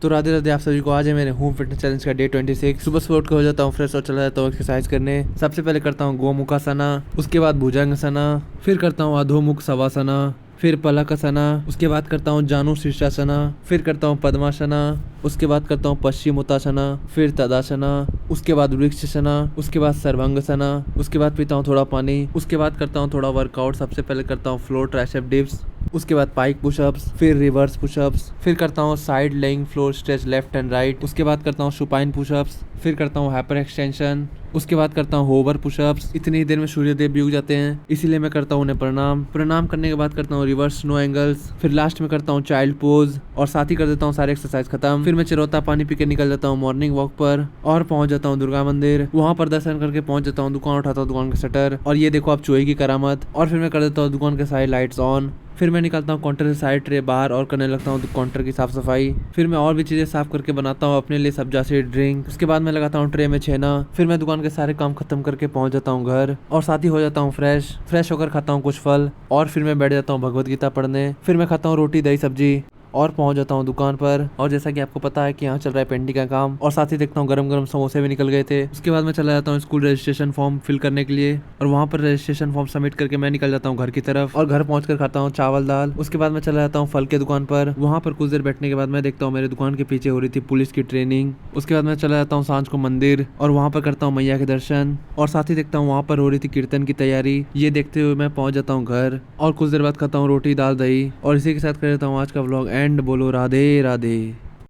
तो राधे राधे आप सभी को। आज है मेरे होम फिटनेस चैलेंज का डे 26। सुबह सुबह उठ के हो जाता हूँ फ्रेश और चला जाता हूँ एक्सरसाइज करने। सबसे पहले करता हूँ गोमुखासना, उसके बाद भुजंगासना, फिर करता हूँ अधोमुख सवासना, फिर पलकासना, उसके बाद करता हूँ जानु शीर्षासना, फिर करता हूँ पद्मासना, उसके बाद करता हूँ पश्चिमोत्तासना, फिर तदासना, उसके बाद वृक्षासना, उसके बाद सर्वांगासना, उसके बाद पीता हूँ थोड़ा पानी, उसके बाद करता हूँ थोड़ा वर्कआउट। सबसे पहले करता हूँ फ्लोर ट्राइसेप डिप्स, उसके बाद पाइक पुशअप्स, फिर रिवर्स पुशअप्स, फिर करता हूँ side laying floor stretch left and right, उसके बाद करता हूँ सुपाइन पुशअप्स, फिर करता हूँ हाइपर एक्सटेंशन, उसके बाद करता हूँ होवर पुशअप्स। इतनी ही देर में सूर्यदेव भी उग जाते हैं, इसीलिए मैं करता हूँ उन्हें प्रणाम करने के बाद करता हूँ रिवर्स नो एंगल्स, फिर लास्ट में करता हूँ चाइल्ड पोज और साथ ही कर देता हूँ सारे एक्सरसाइज खत्म। फिर मैं चिरोता पानी पी के निकल जाता हूँ मॉर्निंग वॉक पर और पहुंच जाता हूँ दुर्गा मंदिर। वहां पर दर्शन करके पहुंच जाता हूँ, दुकान उठाता हूँ, दुकान का शटर, और ये देखो आप चूहे की करामत। और फिर मैं कर देता हूँ दुकान के सारे लाइट्स ऑन। फिर मैं निकलता हूँ काउंटर से सारे ट्रे बाहर और करने लगता हूँ काउंटर की साफ सफाई। फिर मैं और भी चीजें साफ करके बनाता हूँ अपने लिए सब्जा से ड्रिंक। उसके बाद मैं लगाता हूँ ट्रे में छेना। फिर मैं दुकान के सारे काम खत्म करके पहुंच जाता हूँ घर और साथ ही हो जाता हूँ फ्रेश होकर खाता हूँ कुछ फल और फिर मैं बैठ जाता हूँ भगवत गीता पढ़ने। फिर मैं खाता हूँ रोटी दही सब्जी और पहुंच जाता हूँ दुकान पर। और जैसा कि आपको पता है कि यहाँ चल रहा है पेंटिंग का काम और साथ ही देखता हूँ गरम गरम समोसे भी निकल गए थे। उसके बाद मैं चला जाता हूँ स्कूल रजिस्ट्रेशन फॉर्म फिल करने के लिए और वहाँ पर रजिस्ट्रेशन फॉर्म सबमिट करके मैं निकल जाता हूँ घर की तरफ और घर पहुंचकर खाता हूँ चावल दाल। उसके बाद मैं चला जाता हूँ फल के दुकान पर। वहाँ पर कुछ देर बैठने के बाद मैं देखता हूँ मेरे दुकान के पीछे हो रही थी पुलिस की ट्रेनिंग। उसके बाद मैं चला जाता हूँ सांझ को मंदिर और वहाँ पर करता हूँ मैया के दर्शन और साथ ही देखता हूँ वहाँ पर हो रही थी कीर्तन की तैयारी। ये देखते हुए मैं पहुंच जाता हूँ घर और कुछ देर बाद खाता हूँ रोटी दाल दही और इसी के साथ कर देता हूँ आज का व्लॉग एंड। बोलो राधे राधे।